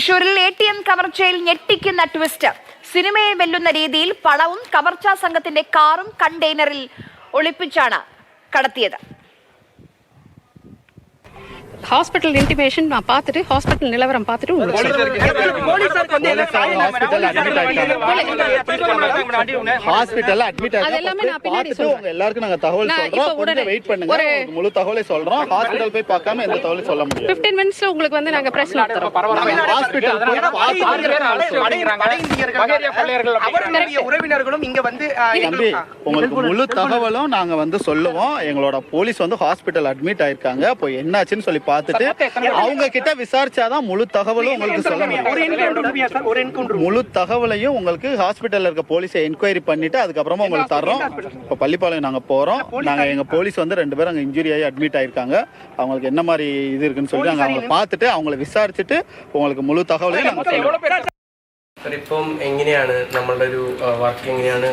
തൃശൂരിൽ ATM കവർച്ചയിൽ ഞെട്ടിക്കുന്ന twist. സിനിമയെ വെല്ലുന്ന രീതിയിൽ പണവും കവർച്ചാ സംഘത്തിന്റെ കാറും കണ്ടെയ്നറിൽ ഒളിപ്പിച്ചാണ് കടത്തിയത്. ஹாஸ்பிட்டல் இன்டிமேஷன் நான் பார்த்துட்டு ஹாஸ்பிட்டல் நிலவரம் பார்த்துட்டு ஹாஸ்பிடல்ல அட்மிட் அதெல்லாமே நான் பின்னாடி சொல்றேன். எல்லாருக்கும் நாங்க தகவல் சொல்றோம். கொஞ்சம் வெயிட் பண்ணுங்க. முழு தகவலை சொல்றோம். ஹாஸ்பிடல் போய் பார்க்காம எந்த தகவலும் சொல்ல முடியாது. 15 மினிட்ஸ்ல உங்களுக்கு வந்து நாங்க பிரஸ் நடத்துறோம். ஹாஸ்பிடல் போய் அவருடைய உறவினர்களும் இங்க வந்து தம்பி உங்களுக்கு முழு தகவலும் நாங்க வந்து சொல்லுவோம். எங்களோட போலீஸ் வந்து ஹாஸ்பிடல் அட்மிட் ஆயிருக்காங்க. அப்போ என்னாச்சுன்னு சொல்லி பார்த்துட்டு அவங்க கிட்ட விசாரிச்சாதான் முழு தகவலும் உங்களுக்கு சொல்ல முடியும். முழு தகவலையும் உங்களுக்கு ஹாஸ்பிடல்ல இருக்க போலீஸை என்கொயரி பண்ணிட்டு அதுக்கப்புறமா உங்களுக்கு தர்றோம். இப்ப பள்ளிப்பாளையம் நாங்க போறோம். நாங்க எங்க போலீஸ் வந்து 2 பேரும் அங்க இன்ஜுரி ஆகி அட்மிட் ஆயிருக்காங்க. அவங்களுக்கு என்ன மாதிரி இது இருக்குன்னு சொல்லி நாங்க அவங்களை பார்த்துட்டு அவங்களை விசாரிச்சுட்டு உங்களுக்கு முழு தகவலையும் நாங்க சொல்றோம். ഇപ്പം എങ്ങനെയാണ് നമ്മളുടെ ഒരു വർക്ക് എങ്ങനെയാണ്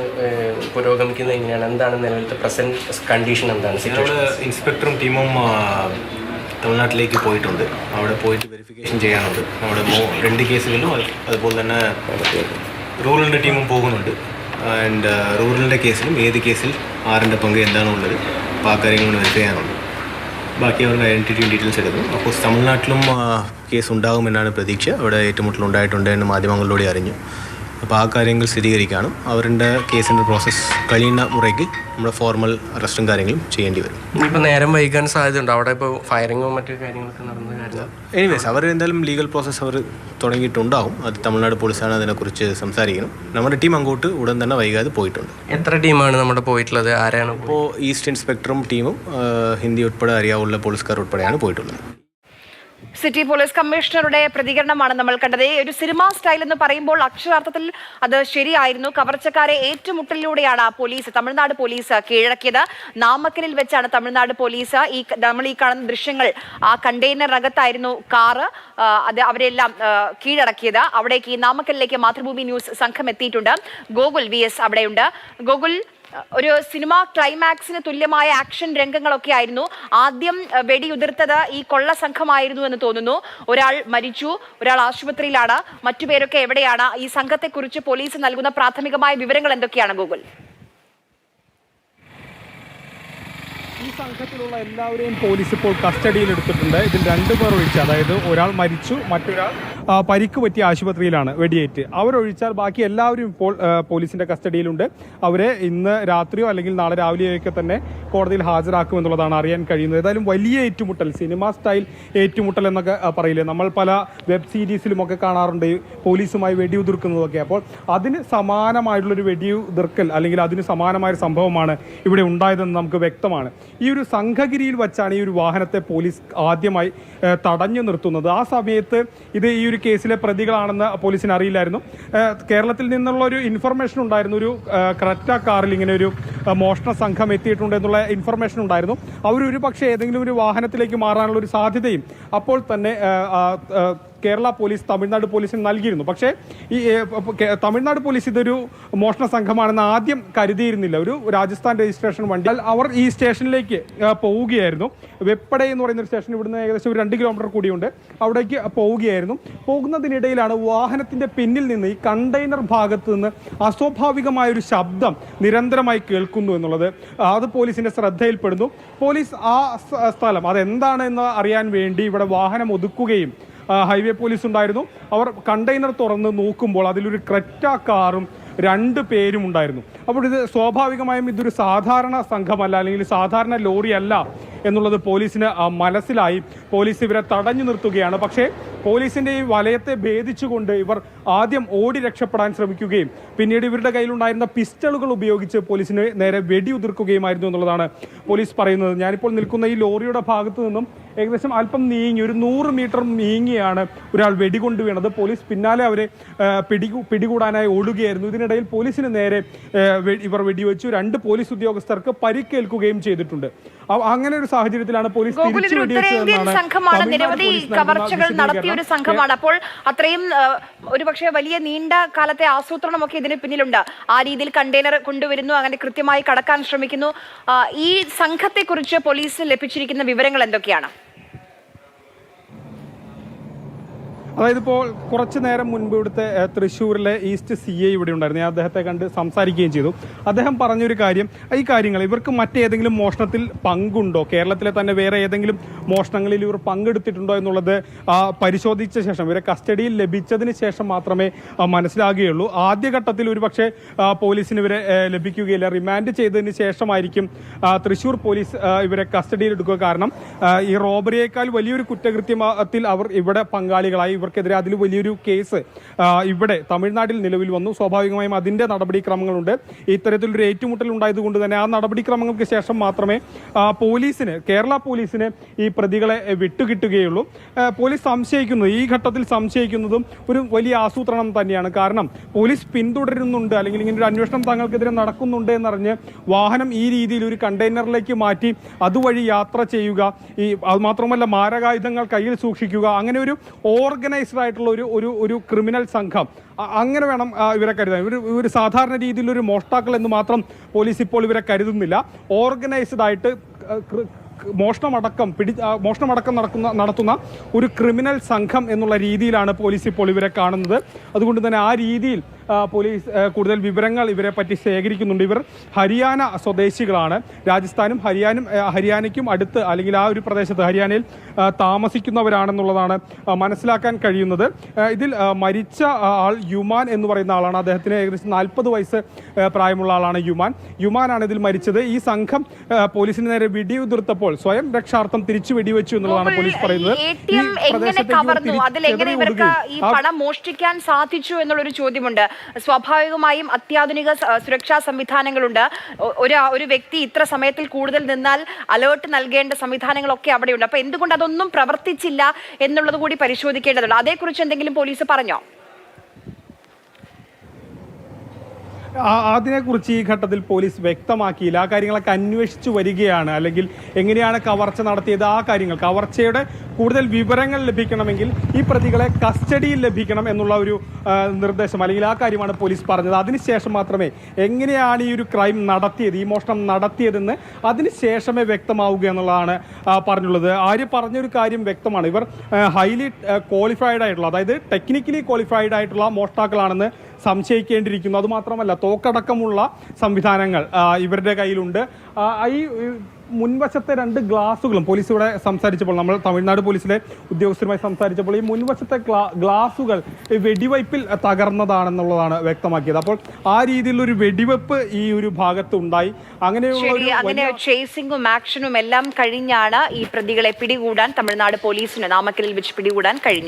പുരോഗമിക്കുന്നത്, എങ്ങനെയാണ്, എന്താണ് നിലവിലത്തെ പ്രസന്റ് കണ്ടീഷൻ, എന്താണ് സിറ്റുവേഷൻ? ഇൻസ്പെക്ടറും ടീമും തമിഴ്നാട്ടിലേക്ക് പോയിട്ടുണ്ട്. അവിടെ പോയിട്ട് വെരിഫിക്കേഷൻ ചെയ്യാനുണ്ട്. നമ്മുടെ 2 കേസുകളിലും അതുപോലെ തന്നെ റൂറലിൻ്റെ ടീമും പോകുന്നുണ്ട്. ആൻഡ് റൂറലിൻ്റെ കേസിലും ഏത് കേസിൽ ആറിൻ്റെ പങ്ക് എന്താണുള്ളത് അപ്പോൾ ആ കാര്യങ്ങൾ വെരിഫൈ ചെയ്യാനുണ്ട്. ബാക്കി അവരുടെ ഐഡൻറ്റിറ്റിയും ഡീറ്റെയിൽസ് എടുക്കും. അപ്പോൾ തമിഴ്നാട്ടിലും കേസ് ഉണ്ടാകുമെന്നാണ് പ്രതീക്ഷ. അവിടെ ഏറ്റുമുട്ടൽ ഉണ്ടായിട്ടുണ്ട് എന്ന് മാധ്യമങ്ങളിലൂടെ അറിഞ്ഞു. അപ്പോൾ ആ കാര്യങ്ങൾ സ്ഥിരീകരിക്കാനും അവരുടെ കേസിൻ്റെ പ്രോസസ്സ് കഴിയുന്ന മുറയ്ക്ക് നമ്മുടെ ഫോർമൽ അറസ്റ്റും കാര്യങ്ങളും ചെയ്യേണ്ടി വരും. ഇപ്പോൾ നേരം വൈകാൻ സാധ്യതയുണ്ട്. അവിടെ ഇപ്പോൾ ഫയറിങ്ങും മറ്റു കാര്യങ്ങളൊക്കെ നടന്ന കാര്യം. എനിവേസ് അവർ എന്തായാലും ലീഗൽ പ്രോസസ്സ് അവർ തുടങ്ങിയിട്ടുണ്ടാവും. അത് തമിഴ്നാട് പോലീസാണ് അതിനെക്കുറിച്ച് സംസാരിക്കണം. നമ്മുടെ ടീം അങ്ങോട്ട് ഉടൻ തന്നെ വൈകാതെ പോയിട്ടുണ്ട്. എത്ര ടീമാണ് നമ്മുടെ പോയിട്ടുള്ളത്? ആരാണ്? ഇപ്പോൾ ഈസ്റ്റ് ഇൻസ്പെക്ടറും ടീമും ഹിന്ദി ഉൾപ്പെടെ അറിയാവുന്ന പോലീസുകാർ ഉൾപ്പെടെയാണ് പോയിട്ടുള്ളത്. സിറ്റി പോലീസ് കമ്മീഷണറുടെ പ്രതികരണമാണ് നമ്മൾ കണ്ടത്. ഒരു സിനിമാ സ്റ്റൈൽ എന്ന് പറയുമ്പോൾ അക്ഷരാർത്ഥത്തിൽ അത് ശരിയായിരുന്നു. കവർച്ചക്കാരെ ഏറ്റുമുട്ടലിലൂടെയാണ് തമിഴ്നാട് പോലീസ് കീഴടക്കിയത്. നാമക്കലിൽ വെച്ചാണ് തമിഴ്നാട് പോലീസ് നമ്മൾ ഈ കാണുന്ന ദൃശ്യങ്ങൾ, ആ കണ്ടെയ്നറിനകത്തായിരുന്നു കാറ്, അത് അവരെല്ലാം കീഴടക്കിയത്. അവിടേക്ക് ഈ നാമക്കലിലേക്ക് മാതൃഭൂമി ന്യൂസ് സംഘം എത്തിയിട്ടുണ്ട്. ഗോകുൽ VS അവിടെയുണ്ട്. ഗോകുൽ, ഒരു സിനിമ ക്ലൈമാക്സിന് തുല്യമായ ആക്ഷൻ രംഗങ്ങളൊക്കെ ആയിരുന്നു. ആദ്യം വെടിയുതിർത്തത് ഈ കൊള്ള സംഘമായിരുന്നു എന്ന് തോന്നുന്നു. ഒരാൾ മരിച്ചു, ഒരാൾ ആശുപത്രിയിലാണ്. മറ്റുപേരൊക്കെ എവിടെയാണ്? ഈ സംഘത്തെക്കുറിച്ച് പോലീസ് നൽകുന്ന പ്രാഥമികമായ വിവരങ്ങൾ എന്തൊക്കെയാണ് ഗൂഗിൾ? ഈ സംഘത്തിലുള്ള എല്ലാവരെയും പോലീസ് ഇപ്പോൾ കസ്റ്റഡിയിൽ എടുത്തിട്ടുണ്ട്. ഇതിൽ 2 പേർ ഒഴിച്ച്, അതായത് ഒരാൾ മരിച്ചു, മറ്റൊരാൾ പരിക്ക് പറ്റിയ ആശുപത്രിയിലാണ് വെടിയേറ്റ്. അവരൊഴിച്ചാൽ ബാക്കി എല്ലാവരും ഇപ്പോൾ പോലീസിന്റെ കസ്റ്റഡിയിലുണ്ട്. അവരെ ഇന്ന് രാത്രിയോ അല്ലെങ്കിൽ നാളെ രാവിലെയൊക്കെ തന്നെ കോടതിയിൽ ഹാജരാക്കുമെന്നുള്ളതാണ് അറിയാൻ കഴിയുന്നത്. ഏതായാലും വലിയ ഏറ്റുമുട്ടൽ, സിനിമ സ്റ്റൈൽ ഏറ്റുമുട്ടൽ എന്നൊക്കെ പറയില്ലേ, നമ്മൾ പല വെബ് സീരീസിലുമൊക്കെ കാണാറുണ്ട് പോലീസുമായി വെടിയുതിർക്കുന്നതൊക്കെ. അപ്പോൾ അതിന് സമാനമായിട്ടുള്ളൊരു വെടിയുതിർക്കൽ അല്ലെങ്കിൽ അതിന് സമാനമായൊരു സംഭവമാണ് ഇവിടെ ഉണ്ടായതെന്ന് നമുക്ക് വ്യക്തമാണ്. ഈ ഒരു സംഘഗിരിയിൽ വച്ചാണ് ഈ ഒരു വാഹനത്തെ പോലീസ് ആദ്യമായി തടഞ്ഞു നിർത്തുന്നത്. ആ സമയത്ത് ഇത് ഈ ഒരു കേസിലെ പ്രതികളാണെന്ന് പോലീസിന് അറിയില്ലായിരുന്നു. കേരളത്തിൽ നിന്നുള്ള ഒരു ഇൻഫർമേഷൻ ഉണ്ടായിരുന്നു. ഒരു ക്രെറ്റ കാറിൽ ഇങ്ങനെ ഒരു മോഷണ സംഘം എത്തിയിട്ടുണ്ട് എന്നുള്ള ഇൻഫർമേഷൻ ഉണ്ടായിരുന്നു. അവരൊരു പക്ഷേ ഏതെങ്കിലും ഒരു വാഹനത്തിലേക്ക് മാറാനുള്ള ഒരു സാധ്യതയും അപ്പോൾ തന്നെ കേരള പോലീസ് തമിഴ്നാട് പോലീസിന് നൽകിയിരുന്നു. പക്ഷേ ഈ തമിഴ്നാട് പോലീസ് ഇതൊരു മോഷണ സംഘമാണെന്ന് ആദ്യം കരുതിയിരുന്നില്ല. ഒരു രാജസ്ഥാൻ രജിസ്ട്രേഷൻ വണ്ടി അവർ ഈ സ്റ്റേഷനിലേക്ക് പോവുകയായിരുന്നു. വെപ്പട എന്ന് പറയുന്ന ഒരു സ്റ്റേഷൻ ഇവിടുന്ന് ഏകദേശം ഒരു 2 കിലോമീറ്റർ കൂടിയുണ്ട്. അവിടേക്ക് പോവുകയായിരുന്നു. പോകുന്നതിനിടയിലാണ് വാഹനത്തിൻ്റെ പിന്നിൽ നിന്ന് ഈ കണ്ടെയ്നർ ഭാഗത്ത് നിന്ന് അസ്വാഭാവികമായൊരു ശബ്ദം നിരന്തരമായി കേൾക്കുന്നു എന്നുള്ളത് അത് പോലീസിൻ്റെ ശ്രദ്ധയിൽപ്പെടുന്നു. പോലീസ് ആ സ്ഥലം അതെന്താണെന്ന് അറിയാൻ വേണ്ടി ഇവിടെ വാഹനം ഒതുക്കുകയും ഹൈവേ പോലീസ് ഉണ്ടായിരുന്നു. അവർ കണ്ടെയ്നർ തുറന്ന് നോക്കുമ്പോൾ അതിലൊരു ക്രെറ്റ കാറും 2 പേരും ഉണ്ടായിരുന്നു. അപ്പോൾ ഇത് സ്വാഭാവികമായും ഇതൊരു സാധാരണ സംഘമല്ല, അല്ലെങ്കിൽ സാധാരണ ലോറിയല്ല എന്നുള്ളത് പോലീസിന് മനസ്സിലായി. പോലീസ് ഇവരെ തടഞ്ഞു നിർത്തുകയാണ്. പക്ഷേ പോലീസിൻ്റെ ഈ വലയത്തെ ഭേദിച്ചുകൊണ്ട് ഇവർ ആദ്യം ഓടി രക്ഷപ്പെടാൻ ശ്രമിക്കുകയും പിന്നീട് ഇവരുടെ കയ്യിലുണ്ടായിരുന്ന പിസ്റ്റളുകൾ ഉപയോഗിച്ച് പോലീസിന് നേരെ വെടിയുതിർക്കുകയുമായിരുന്നു എന്നുള്ളതാണ് പോലീസ് പറയുന്നത്. ഞാനിപ്പോൾ നിൽക്കുന്ന ഈ ലോറിയുടെ ഭാഗത്തു നിന്നും ഏകദേശം അല്പം നീങ്ങി, ഒരു 100 മീറ്റർ നീങ്ങിയാണ് ഒരാൾ വെടികൊണ്ട് വീണത്. പോലീസ് പിന്നാലെ അവരെ പിടികൂടാനായി ഓടുകയായിരുന്നു. ഇതിനിടയിൽ പോലീസിന് നേരെ ഇവർ വെടിവെച്ചു. 2 പോലീസ് ഉദ്യോഗസ്ഥർക്ക് പരിക്കേൽക്കുകയും ചെയ്തിട്ടുണ്ട്. അങ്ങനെ ഒരു സാഹചര്യത്തിലാണ് പോലീസ് സംഘമാണ്, നിരവധി കവർച്ചകൾ നടത്തിയ ഒരു സംഘമാണ്. അപ്പോൾ അത്രയും ഒരുപക്ഷെ വലിയ നീണ്ട കാലത്തെ ആസൂത്രണമൊക്കെ ഇതിന് പിന്നിലുണ്ട്. ആ രീതിയിൽ കണ്ടെയ്നർ കൊണ്ടുവരുന്നു, അങ്ങനെ കൃത്യമായി കടക്കാൻ ശ്രമിക്കുന്നു. ഈ സംഘത്തെക്കുറിച്ച് പോലീസിന് ലഭിച്ചിരിക്കുന്ന വിവരങ്ങൾ എന്തൊക്കെയാണ്? അതായത് ഇപ്പോൾ കുറച്ച് നേരം മുൻപ് ഇവിടുത്തെ തൃശ്ശൂരിലെ ഈസ്റ്റ് CI ഇവിടെ ഉണ്ടായിരുന്നു. ഞാൻ അദ്ദേഹത്തെ കണ്ട് സംസാരിക്കുകയും ചെയ്തു. അദ്ദേഹം പറഞ്ഞൊരു കാര്യം, ഈ കാര്യങ്ങൾ ഇവർക്ക് മറ്റേതെങ്കിലും മോഷണത്തിൽ പങ്കുണ്ടോ, കേരളത്തിലെ തന്നെ വേറെ ഏതെങ്കിലും മോഷണങ്ങളിൽ ഇവർ പങ്കെടുത്തിട്ടുണ്ടോ എന്നുള്ളത് പരിശോധിച്ച ശേഷം, ഇവരെ കസ്റ്റഡിയിൽ ലഭിച്ചതിന് ശേഷം മാത്രമേ മനസ്സിലാകുകയുള്ളൂ. ആദ്യഘട്ടത്തിൽ ഒരുപക്ഷെ പോലീസിന് ഇവരെ ലഭിക്കുകയില്ല. റിമാൻഡ് ചെയ്തതിന് ശേഷമായിരിക്കും തൃശ്ശൂർ പോലീസ് ഇവരെ കസ്റ്റഡിയിൽ എടുക്കുക. കാരണം ഈ റോബറിയേക്കാൾ വലിയൊരു കുറ്റകൃത്യത്തിൽ അവർ ഇവിടെ പങ്കാളികളായി. ഇവർക്കെതിരെ അതിൽ വലിയൊരു കേസ് ഇവിടെ തമിഴ്നാട്ടിൽ നിലവിൽ വന്നു. സ്വാഭാവികമായും അതിൻ്റെ നടപടിക്രമങ്ങളുണ്ട്. ഇത്തരത്തിലൊരു ഏറ്റുമുട്ടൽ ഉണ്ടായതുകൊണ്ട് തന്നെ ആ നടപടിക്രമങ്ങൾക്ക് ശേഷം മാത്രമേ കേരള പോലീസിന് ഈ പ്രതികളെ വിട്ടുകിട്ടുകയുള്ളൂ. പോലീസ് സംശയിക്കുന്നത്, ഈ ഘട്ടത്തിൽ സംശയിക്കുന്നതും ഒരു വലിയ ആസൂത്രണം തന്നെയാണ്. കാരണം പോലീസ് പിന്തുടരുന്നുണ്ട്, അല്ലെങ്കിൽ ഇങ്ങനെ ഒരു അന്വേഷണം തങ്ങൾക്കെതിരെ നടക്കുന്നുണ്ട് എന്നറിഞ്ഞ് വാഹനം ഈ രീതിയിൽ ഒരു കണ്ടെയ്നറിലേക്ക് മാറ്റി അതുവഴി യാത്ര ചെയ്യുക, അത് മാത്രമല്ല മാരകായുധങ്ങൾ കയ്യിൽ സൂക്ഷിക്കുക, അങ്ങനെ ഒരു ഓർഗനൈസ്ഡ് ആയിട്ടുള്ള ഒരു ക്രിമിനൽ സംഘം, അങ്ങനെ വേണം ഇവരെ കരുതാൻ. ഒരു സാധാരണ രീതിയിലൊരു മോഷ്ടാക്കൾ എന്ന് മാത്രം പോലീസ് ഇപ്പോൾ ഇവരെ കരുതുന്നില്ല. ഓർഗനൈസ്ഡ് ആയിട്ട് മോഷണമടക്കം നടത്തുന്ന ഒരു ക്രിമിനൽ സംഘം എന്നുള്ള രീതിയിലാണ് പോലീസ് ഇപ്പോൾ ഇവരെ കാണുന്നത്. അതുകൊണ്ട് തന്നെ ആ രീതിയിൽ പോലീസ് കൂടുതൽ വിവരങ്ങൾ ഇവരെ പറ്റി ശേഖരിക്കുന്നുണ്ട്. ഇവർ ഹരിയാന സ്വദേശികളാണ്. രാജസ്ഥാനും ഹരിയാനയ്ക്കും അടുത്ത്, അല്ലെങ്കിൽ ആ ഒരു പ്രദേശത്ത് ഹരിയാനയിൽ താമസിക്കുന്നവരാണെന്നുള്ളതാണ് മനസ്സിലാക്കാൻ കഴിയുന്നത്. ഇതിൽ മരിച്ച ആൾ യുമാൻ എന്ന് പറയുന്ന ആളാണ്. അദ്ദേഹത്തിന് ഏകദേശം 40 വയസ്സ് പ്രായമുള്ള ആളാണ് യുമാനാണ് ഇതിൽ മരിച്ചത്. ഈ സംഘം പോലീസിന് നേരെ വെടിയുതിർത്തപ്പോൾ സ്വയം രക്ഷാർത്ഥം തിരിച്ചു വെടിവെച്ചു എന്നുള്ളതാണ് പോലീസ് പറയുന്നത്. ഈ പണം മോഷ്ടിക്കാൻ സാധിച്ചു എന്നുള്ളൊരു ചോദ്യമുണ്ട്. സ്വാഭാവികമായും അത്യാധുനിക സുരക്ഷാ സംവിധാനങ്ങളുണ്ട്. ഒരു വ്യക്തി ഇത്ര സമയത്തിൽ കൂടുതൽ നിന്നാൽ അലേർട്ട് നൽകേണ്ട സംവിധാനങ്ങളൊക്കെ അവിടെയുണ്ട്. അപ്പൊ എന്തുകൊണ്ട് അതൊന്നും പ്രവർത്തിച്ചില്ല എന്നുള്ളത് കൂടി പരിശോധിക്കേണ്ടതുണ്ട്. അതേക്കുറിച്ച് എന്തെങ്കിലും പോലീസ് പറഞ്ഞോ? അതിനെക്കുറിച്ച് ഈ ഘട്ടത്തിൽ പോലീസ് വ്യക്തമാക്കിയില്ല. ആ കാര്യങ്ങളൊക്കെ അന്വേഷിച്ചു വരികയാണ്. അല്ലെങ്കിൽ എങ്ങനെയാണ് കവർച്ച നടത്തിയത്, ആ കാര്യങ്ങൾ, കവർച്ചയുടെ കൂടുതൽ വിവരങ്ങൾ ലഭിക്കണമെങ്കിൽ ഈ പ്രതികളെ കസ്റ്റഡിയിൽ ലഭിക്കണം എന്നുള്ള ഒരു നിർദ്ദേശം, അല്ലെങ്കിൽ ആ കാര്യമാണ് പോലീസ് പറഞ്ഞത്. അതിനുശേഷം മാത്രമേ എങ്ങനെയാണ് ഈ ഒരു ക്രൈം നടത്തിയത്, ഈ മോഷണം നടത്തിയതെന്ന് അതിനുശേഷമേ വ്യക്തമാവുക എന്നുള്ളതാണ് പറഞ്ഞുള്ളത്. ആര്യ പറഞ്ഞൊരു കാര്യം വ്യക്തമാണ്. ഇവർ ഹൈലി ക്വാളിഫൈഡ് ആയിട്ടുള്ള, അതായത് ടെക്നിക്കലി ക്വാളിഫൈഡ് ആയിട്ടുള്ള മോഷ്ടാക്കളാണെന്ന് സംശയിക്കേണ്ടിയിരിക്കുന്നു. അതുമാത്രമല്ല, തോക്കടക്കമുള്ള സംവിധാനങ്ങൾ ഇവരുടെ കയ്യിലുണ്ട്. ഈ മുൻവശത്തെ 2 ഗ്ലാസുകളും പോലീസ് ഇവിടെ സംസാരിച്ചപ്പോൾ, നമ്മൾ തമിഴ്നാട് പോലീസിലെ ഉദ്യോഗസ്ഥരുമായി സംസാരിച്ചപ്പോൾ, ഈ മുൻവശത്തെ ഗ്ലാസുകൾ വെടിവയ്പിൽ തകർന്നതാണെന്നുള്ളതാണ് വ്യക്തമാക്കിയത്. അപ്പോൾ ആ രീതിയിലൊരു വെടിവെപ്പ് ഈ ഒരു ഭാഗത്ത് ഉണ്ടായി. അങ്ങനെ ചേസിംഗും ആക്ഷനും എല്ലാം കഴിഞ്ഞാണ് ഈ പ്രതികളെ പിടികൂടാൻ തമിഴ്നാട് പോലീസിന് നാമക്കലിൽ വെച്ച് പിടികൂടാൻ കഴിഞ്ഞത്.